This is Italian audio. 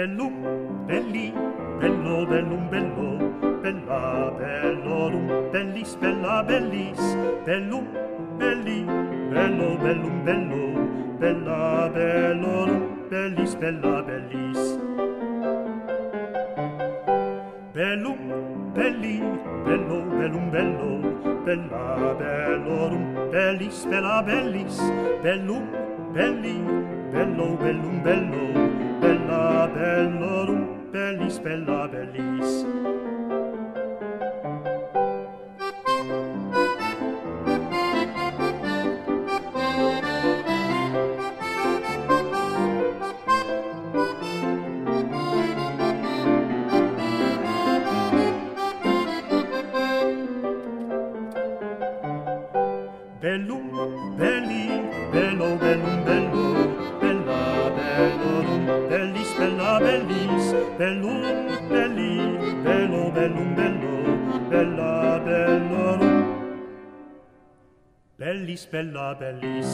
Bellum, belli, bello, bellum, bello, bella, bellorum, bellis, bella, bellis, bellum, belli, bello, bellum, bello, bella, bellorum, bellis, bella, bellis. Bellum, belli, bello, bellum, bello, bella, bellorum, bellis, bella, bellis, bellum, belli, bello, bellum, bello, bella, bellorum, bellis, bella, bellis. Bellum, belli, bello, bellum, bello, bella, bellorum, bellis, bella, bellis, bellum, belli, bello, bellum, bello, bella, bellorum, bellis, bella, bellis.